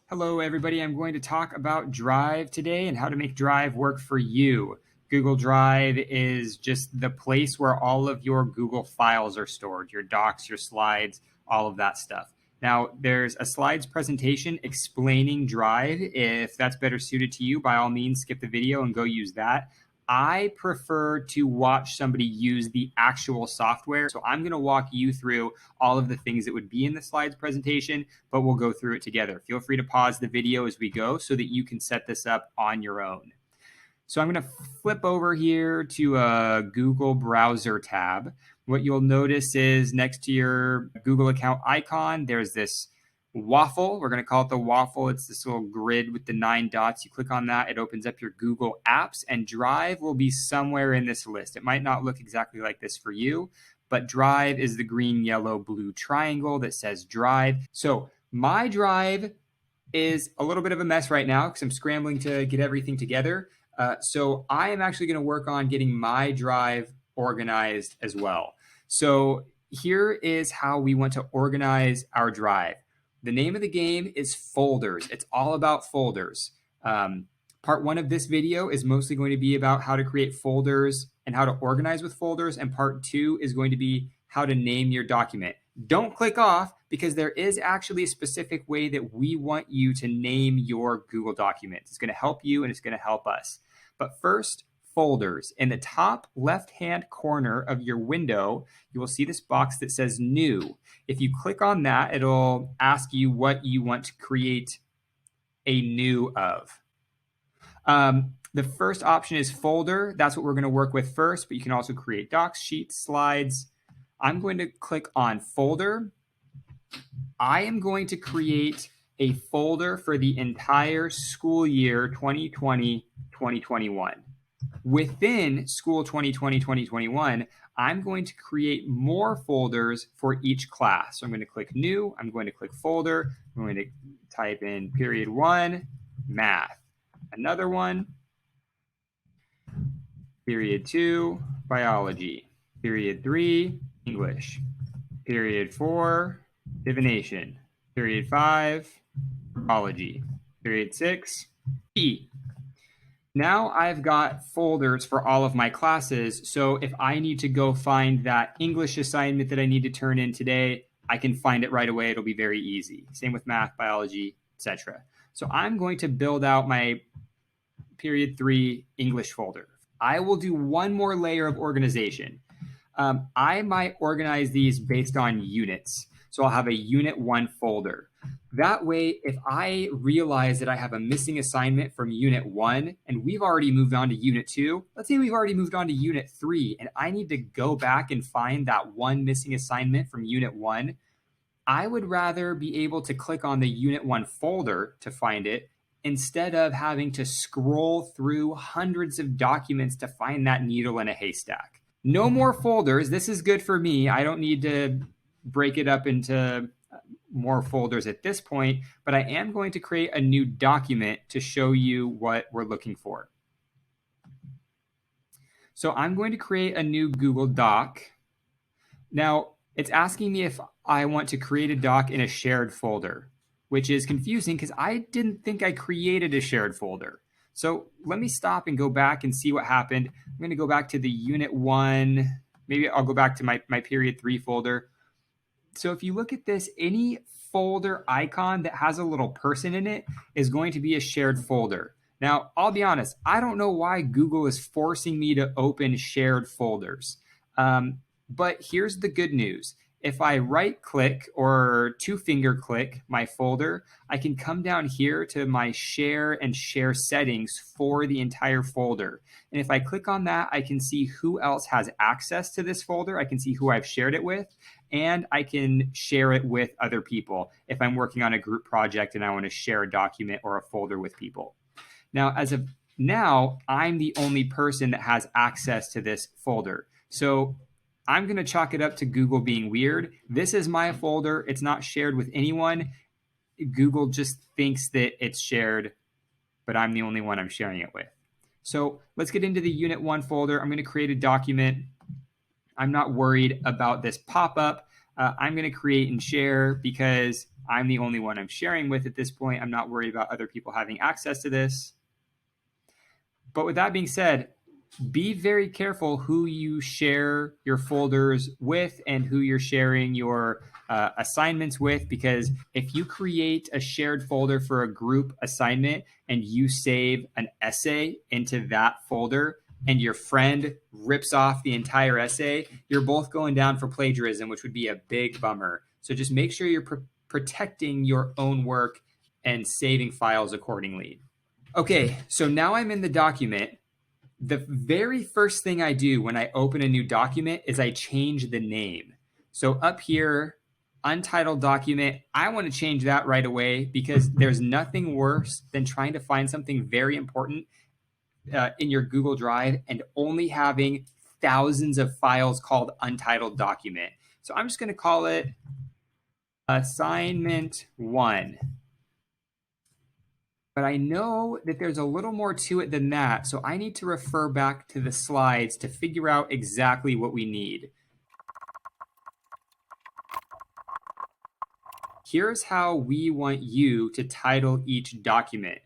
Hello, everybody. I'm going to talk about Drive today and how to make Drive work for you. Google Drive is just the place where all of your Google files are stored, your docs, your slides, all of that stuff. Now, there's a slides presentation explaining Drive. If that's better suited to you, by all means, skip the video and go use that. I prefer to watch somebody use the actual software. So I'm going to walk you through all of the things that would be in the slides presentation, but we'll go through it together. Feel free to pause the video as we go so that you can set this up on your own. So I'm going to flip over here to a Google browser tab. What you'll notice is next to your Google account icon, there's this waffle. We're going to call it the waffle. It's this little grid with the 9 dots. You click on that, it opens up your Google Apps, and Drive will be somewhere in this list. It might not look exactly like this for you, but Drive is the green, yellow, blue triangle that says Drive. So my Drive is a little bit of a mess right now because I'm scrambling to get everything together. So I am actually going to work on getting my Drive organized as well. So here is how we want to organize our Drive. The name of the game is folders. It's all about folders. Part 1 of this video is mostly going to be about how to create folders and how to organize with folders. And part 2 is going to be how to name your document. Don't click off because there is actually a specific way that we want you to name your Google document. It's going to help you and it's going to help us. But first, folders. In the top left-hand corner of your window, you will see this box that says New. If you click on that, it'll ask you what you want to create a new of. The first option is folder. That's what we're going to work with first, but you can also create docs, sheets, slides. I'm going to click on folder. I am going to create a folder for the entire school year 2020-2021. Within school 2020-2021, I'm going to create more folders for each class. So I'm going to click new, I'm going to click folder, I'm going to type in period 1, math. Another one, period 2, biology. Period 3, English. Period 4, divination. Period 5, biology. Period 6, PE. Now I've got folders for all of my classes, so if I need to go find that English assignment that I need to turn in today, I can find it right away. It'll be very easy. Same with math, biology, etc. So I'm going to build out my period 3 English folder. I will do one more layer of organization. I might organize these based on units. So I'll have a unit 1 folder. That way, if I realize that I have a missing assignment from unit 1 and we've already moved on to unit 2, let's say we've already moved on to unit 3 and I need to go back and find that one missing assignment from unit 1, I would rather be able to click on the unit 1 folder to find it instead of having to scroll through hundreds of documents to find that needle in a haystack. No more folders. This is good for me. I don't need to break it up into more folders at this point, but I am going to create a new document to show you what we're looking for. So I'm going to create a new Google Doc. Now, it's asking me if I want to create a doc in a shared folder, which is confusing because I didn't think I created a shared folder. So let me stop and go back and see what happened. I'm going to go back to the unit 1. Maybe I'll go back to my period 3 folder. So if you look at this, any folder icon that has a little person in it is going to be a shared folder. Now, I'll be honest, I don't know why Google is forcing me to open shared folders. But here's the good news. If I right click or 2-finger click my folder, I can come down here to my share and share settings for the entire folder. And if I click on that, I can see who else has access to this folder. I can see who I've shared it with, and I can share it with other people if I'm working on a group project and I want to share a document or a folder with people. Now, as of now, I'm the only person that has access to this folder. So I'm going to chalk it up to Google being weird. This is my folder. It's not shared with anyone. Google just thinks that it's shared, but I'm the only one I'm sharing it with. So let's get into the Unit 1 folder. I'm going to create a document. I'm not worried about this pop-up. I'm going to create and share because I'm the only one I'm sharing with at this point. I'm not worried about other people having access to this. But with that being said, be very careful who you share your folders with and who you're sharing your assignments with, because if you create a shared folder for a group assignment and you save an essay into that folder and your friend rips off the entire essay, you're both going down for plagiarism, which would be a big bummer. So just make sure you're protecting your own work and saving files accordingly. Okay, so now I'm in the document. The very first thing I do when I open a new document is I change the name. So up here, untitled document, I want to change that right away because there's nothing worse than trying to find something very important in your Google Drive and only having thousands of files called untitled document. So I'm just going to call it assignment 1. But I know that there's a little more to it than that, so I need to refer back to the slides to figure out exactly what we need. Here's how we want you to title each document: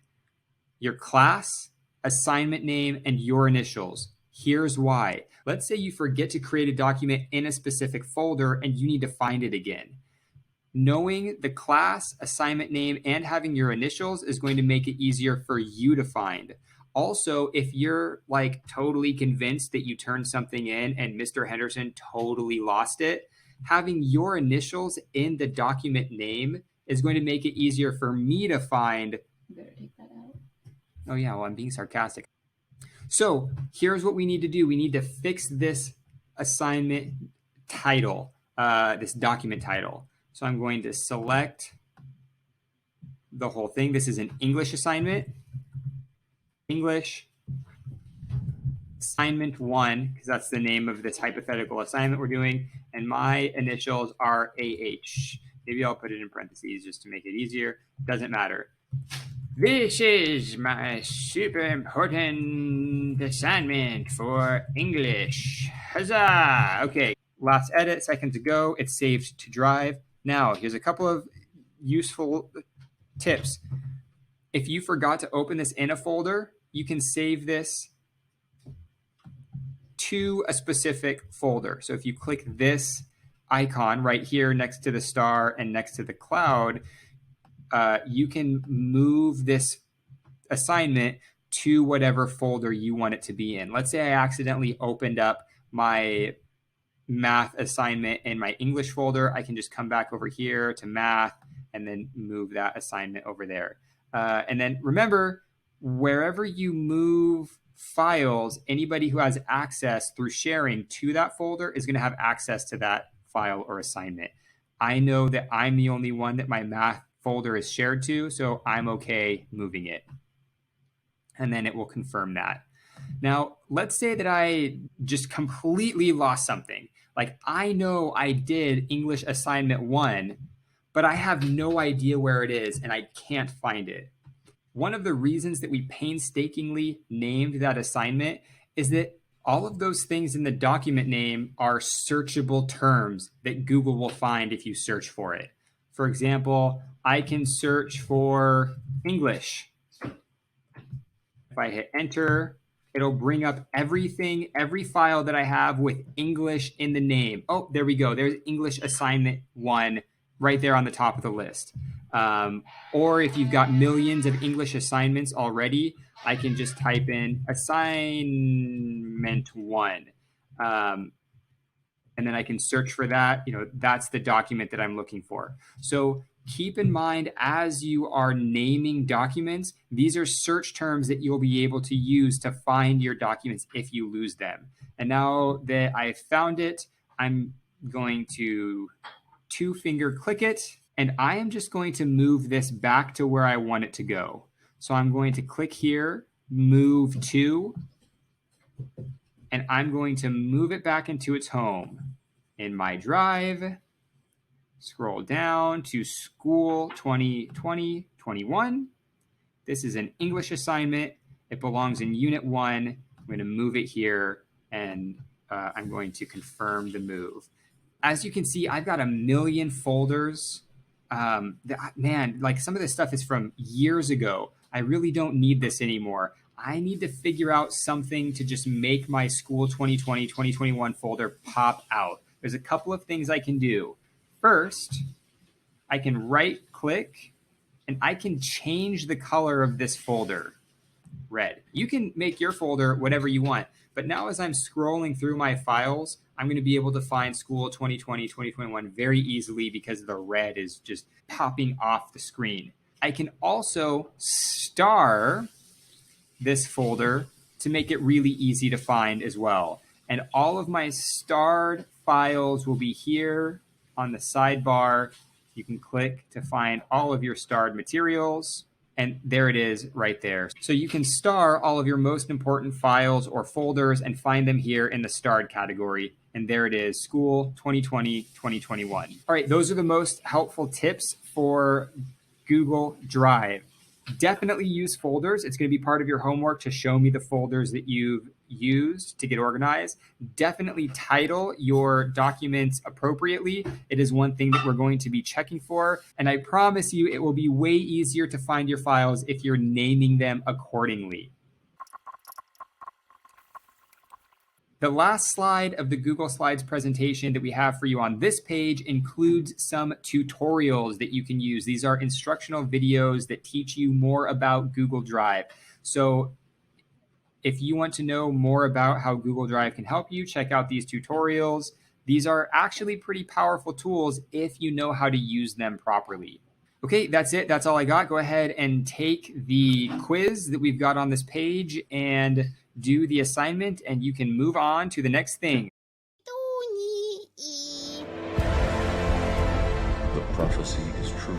your class, assignment name, and your initials. Here's why. Let's say you forget to create a document in a specific folder and you need to find it again. Knowing the class, assignment name, and having your initials is going to make it easier for you to find. Also, if you're like totally convinced that you turned something in and Mr. Henderson totally lost it, having your initials in the document name is going to make it easier for me to find. You better take that out. Oh yeah, well, I'm being sarcastic. So here's what we need to do. We need to fix this assignment title, this document title. So I'm going to select the whole thing. This is an English assignment. English assignment 1, because that's the name of this hypothetical assignment we're doing. And my initials are AH. Maybe I'll put it in parentheses just to make it easier. Doesn't matter. This is my super important assignment for English. Huzzah! Okay, last edit, seconds ago. It's saved to Drive. Now, here's a couple of useful tips. If you forgot to open this in a folder, you can save this to a specific folder. So if you click this icon right here next to the star and next to the cloud, you can move this assignment to whatever folder you want it to be in. Let's say I accidentally opened up my math assignment in my English folder. I can just come back over here to math and then move that assignment over there. And then remember, wherever you move files, anybody who has access through sharing to that folder is going to have access to that file or assignment. I know that I'm the only one that my math folder is shared to, so I'm okay moving it. And then it will confirm that. Now, let's say that I just completely lost something. Like I know I did English assignment 1, but I have no idea where it is and I can't find it. One of the reasons that we painstakingly named that assignment is that all of those things in the document name are searchable terms that Google will find if you search for it. For example, I can search for English. If I hit enter, it'll bring up everything, every file that I have with English in the name. Oh, there we go. There's English assignment 1 right there on the top of the list. Or if you've got millions of English assignments already, I can just type in assignment 1. And then I can search for that. That's the document that I'm looking for. So keep in mind, as you are naming documents, these are search terms that you'll be able to use to find your documents if you lose them. And now that I've found it, I'm going to 2-finger click it, and I am just going to move this back to where I want it to go. So I'm going to click here, move to, and I'm going to move it back into its home. In my drive, scroll down to school 2020-21. This is an English assignment, It belongs in Unit 1. I'm going to move it here, and I'm going to confirm the move. As you can see, I've got a million folders. Man, like some of this stuff is from years ago. I really don't need this anymore. I need to figure out something to just make my school 2020, 2021 folder pop out. There's a couple of things I can do. First, I can right click and I can change the color of this folder. Red. You can make your folder whatever you want. But now as I'm scrolling through my files, I'm going to be able to find school 2020, 2021 very easily because the red is just popping off the screen. I can also star this folder to make it really easy to find as well. And all of my starred files will be here on the sidebar. You can click to find all of your starred materials. And there it is right there. So you can star all of your most important files or folders and find them here in the starred category. And there it is, school 2020, 2021. All right, those are the most helpful tips for Google Drive. Definitely use folders. It's going to be part of your homework to show me the folders that you've used to get organized. Definitely title your documents appropriately. It is one thing that we're going to be checking for. And I promise you, it will be way easier to find your files if you're naming them accordingly. The last slide of the Google Slides presentation that we have for you on this page includes some tutorials that you can use. These are instructional videos that teach you more about Google Drive. So if you want to know more about how Google Drive can help you, check out these tutorials. These are actually pretty powerful tools if you know how to use them properly. Okay, that's it. That's all I got. Go ahead and take the quiz that we've got on this page and do the assignment, and you can move on to the next thing. The prophecy is true.